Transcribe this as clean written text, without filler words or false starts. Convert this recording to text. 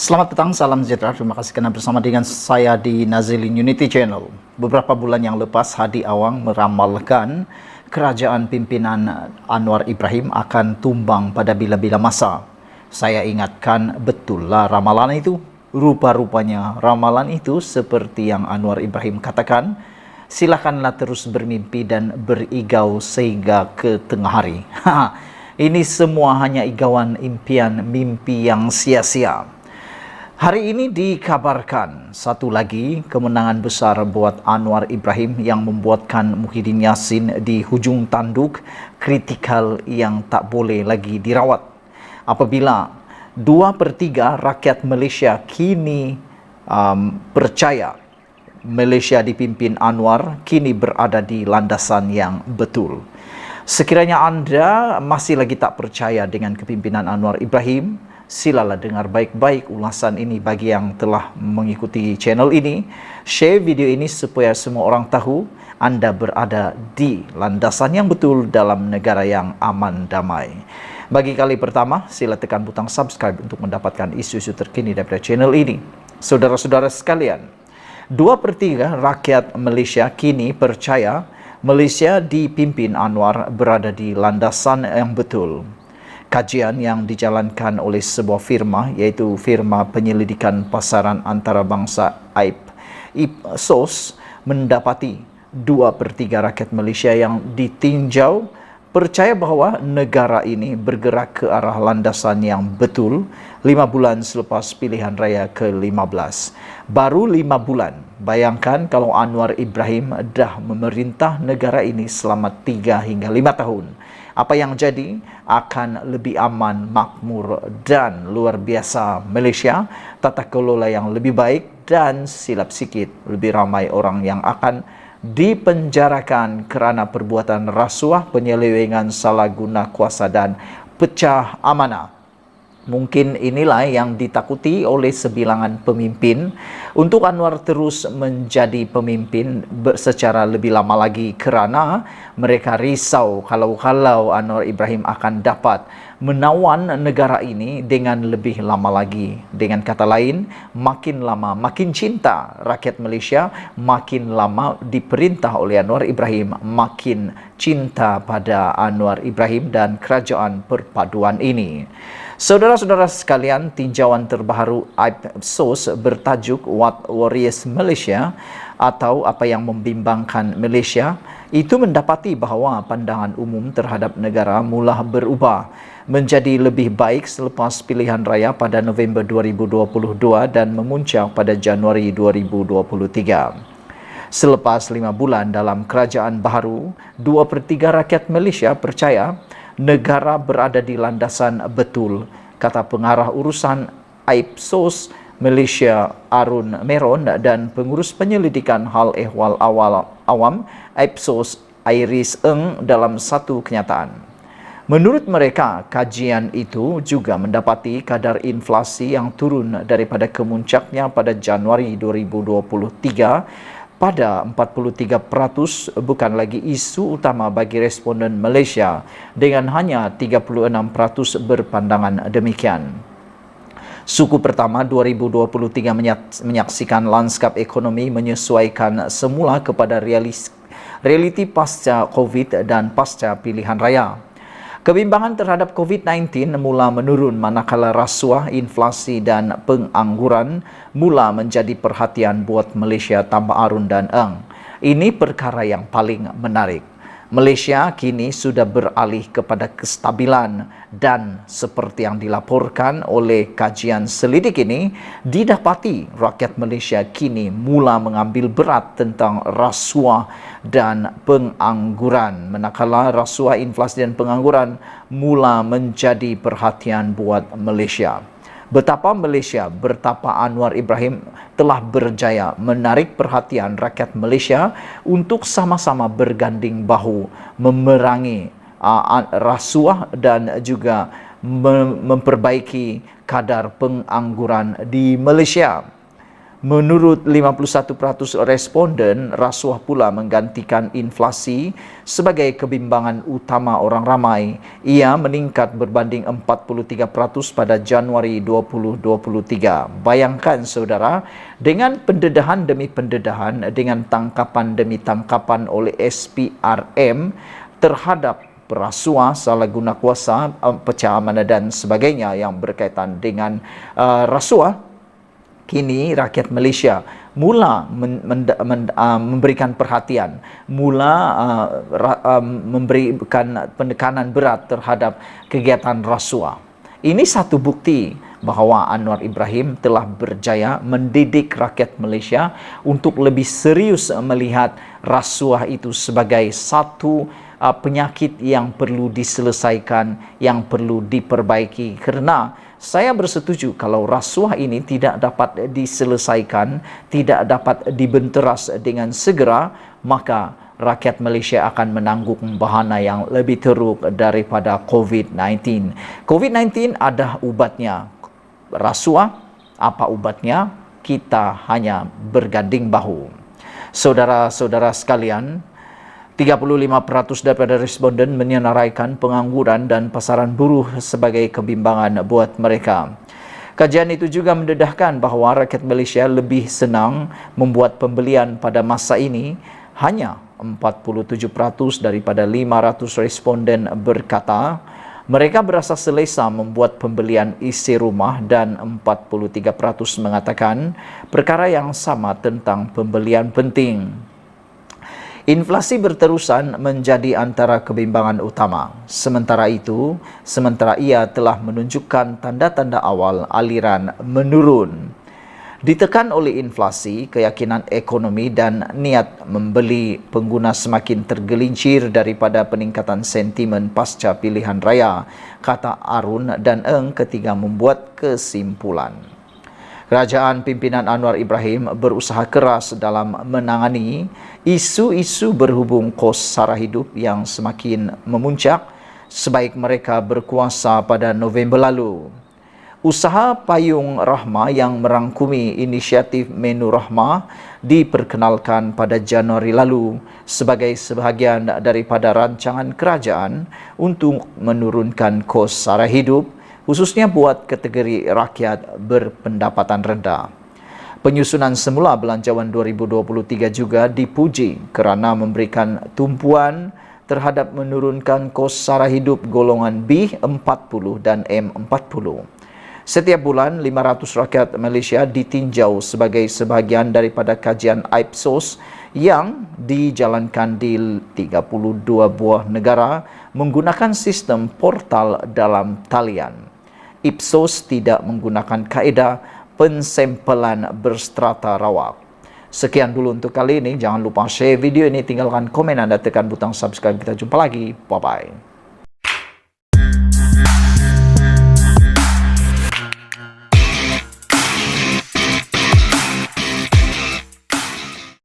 Selamat petang, salam sejahtera. Terima kasih kerana bersama dengan saya di Nazilin Unity Channel. Beberapa bulan yang lepas, Hadi Awang meramalkan kerajaan pimpinan Anwar Ibrahim akan tumbang pada bila-bila masa. Saya ingatkan, betullah ramalan itu. Rupa-rupanya ramalan itu seperti yang Anwar Ibrahim katakan, silakanlah terus bermimpi dan berigau sehingga ke tengah hari. Ini semua hanya igauan impian mimpi yang sia-sia. Hari ini dikabarkan satu lagi kemenangan besar buat Anwar Ibrahim yang membuatkan Muhyiddin Yassin di hujung tanduk kritikal yang tak boleh lagi dirawat. Apabila 2/3 rakyat Malaysia kini percaya Malaysia dipimpin Anwar kini berada di landasan yang betul. Sekiranya anda masih lagi tak percaya dengan kepimpinan Anwar Ibrahim, silalah dengar baik-baik ulasan ini bagi yang telah mengikuti channel ini. Share video ini supaya semua orang tahu anda berada di landasan yang betul dalam negara yang aman damai. Bagi kali pertama, sila tekan butang subscribe untuk mendapatkan isu-isu terkini daripada channel ini. Saudara-saudara sekalian, 2/3 rakyat Malaysia kini percaya Malaysia dipimpin Anwar berada di landasan yang betul. Kajian yang dijalankan oleh sebuah firma, iaitu firma penyelidikan pasaran antarabangsa Ipsos, mendapati 2/3 rakyat Malaysia yang ditinjau percaya bahawa negara ini bergerak ke arah landasan yang betul 5 bulan selepas pilihan raya ke-15. Baru 5 bulan. Bayangkan kalau Anwar Ibrahim dah memerintah negara ini selama 3 hingga 5 tahun. Apa yang jadi akan lebih aman, makmur dan luar biasa Malaysia, tata kelola yang lebih baik dan silap sikit lebih ramai orang yang akan dipenjarakan kerana perbuatan rasuah, penyelewengan, salah guna kuasa dan pecah amanah. Mungkin inilah yang ditakuti oleh sebilangan pemimpin untuk Anwar terus menjadi pemimpin secara lebih lama lagi kerana mereka risau kalau Anwar Ibrahim akan dapat menawan negara ini dengan lebih lama lagi. Dengan kata lain, makin lama makin cinta rakyat Malaysia, makin lama diperintah oleh Anwar Ibrahim, makin cinta pada Anwar Ibrahim dan kerajaan perpaduan ini. Saudara-saudara sekalian, tinjauan terbaru Ipsos bertajuk What Worries Malaysia atau apa yang membimbangkan Malaysia itu mendapati bahawa pandangan umum terhadap negara mula berubah menjadi lebih baik selepas pilihan raya pada November 2022 dan memuncak pada Januari 2023. Selepas 5 bulan dalam kerajaan baru, 2/3 rakyat Malaysia percaya negara berada di landasan betul, kata pengarah urusan Ipsos Malaysia Arun Meron dan pengurus penyelidikan hal ehwal awam Ipsos Iris Eng dalam satu kenyataan. Menurut mereka, kajian itu juga mendapati kadar inflasi yang turun daripada kemuncaknya pada Januari 2023 pada 43%, bukan lagi isu utama bagi responden Malaysia dengan hanya 36% berpandangan demikian. Suku pertama 2023 menyaksikan lanskap ekonomi menyesuaikan semula kepada realiti pasca COVID dan pasca pilihan raya. Kebimbangan terhadap COVID-19 mula menurun manakala rasuah, inflasi dan pengangguran mula menjadi perhatian buat Malaysia, tambah Arun dan Eng. Ini perkara yang paling menarik. Malaysia kini sudah beralih kepada kestabilan dan seperti yang dilaporkan oleh kajian selidik ini, didapati rakyat Malaysia kini mula mengambil berat tentang rasuah dan pengangguran. Manakala rasuah, inflasi dan pengangguran mula menjadi perhatian buat Malaysia. Betapa Anwar Ibrahim telah berjaya menarik perhatian rakyat Malaysia untuk sama-sama berganding bahu memerangi rasuah dan juga memperbaiki kadar pengangguran di Malaysia. Menurut 51% responden, rasuah pula menggantikan inflasi sebagai kebimbangan utama orang ramai. Ia meningkat berbanding 43% pada Januari 2023. Bayangkan saudara, dengan pendedahan demi pendedahan, dengan tangkapan demi tangkapan oleh SPRM terhadap perasuah, salah guna kuasa, pecah amanah dan sebagainya yang berkaitan dengan rasuah, kini rakyat Malaysia mula memberikan perhatian, mula memberikan penekanan berat terhadap kegiatan rasuah. Ini satu bukti bahawa Anwar Ibrahim telah berjaya mendidik rakyat Malaysia untuk lebih serius melihat rasuah itu sebagai satu penyakit yang perlu diselesaikan, yang perlu diperbaiki. Kerana saya bersetuju kalau rasuah ini tidak dapat diselesaikan, tidak dapat dibenteras dengan segera, maka rakyat Malaysia akan menanggung bahana yang lebih teruk daripada COVID-19. COVID-19 ada ubatnya. Rasuah, apa ubatnya? Kita hanya berganding bahu. Saudara-saudara sekalian, 35% daripada responden menyenaraikan pengangguran dan pasaran buruh sebagai kebimbangan buat mereka. Kajian itu juga mendedahkan bahawa rakyat Malaysia lebih senang membuat pembelian pada masa ini. Hanya 47% daripada 500 responden berkata mereka berasa selesa membuat pembelian isi rumah dan 43% mengatakan perkara yang sama tentang pembelian penting. Inflasi berterusan menjadi antara kebimbangan utama. Sementara ia telah menunjukkan tanda-tanda awal aliran menurun. Ditekan oleh inflasi, keyakinan ekonomi dan niat membeli pengguna semakin tergelincir daripada peningkatan sentimen pasca pilihan raya, kata Arun dan Eng ketika membuat kesimpulan. Kerajaan pimpinan Anwar Ibrahim berusaha keras dalam menangani isu-isu berhubung kos sara hidup yang semakin memuncak sebaik mereka berkuasa pada November lalu. Usaha Payung Rahmah yang merangkumi inisiatif Menu Rahmah diperkenalkan pada Januari lalu sebagai sebahagian daripada rancangan kerajaan untuk menurunkan kos sara hidup, khususnya buat kategori rakyat berpendapatan rendah. Penyusunan semula Belanjawan 2023 juga dipuji kerana memberikan tumpuan terhadap menurunkan kos sara hidup golongan B40 dan M40. Setiap bulan, 500 rakyat Malaysia ditinjau sebagai sebahagian daripada kajian Ipsos yang dijalankan di 32 buah negara menggunakan sistem portal dalam talian. Ipsos tidak menggunakan kaedah pensempelan berstrata rawak. Sekian dulu untuk kali ini. Jangan lupa share video ini, tinggalkan komen anda, tekan butang subscribe. Kita jumpa lagi. Bye-bye.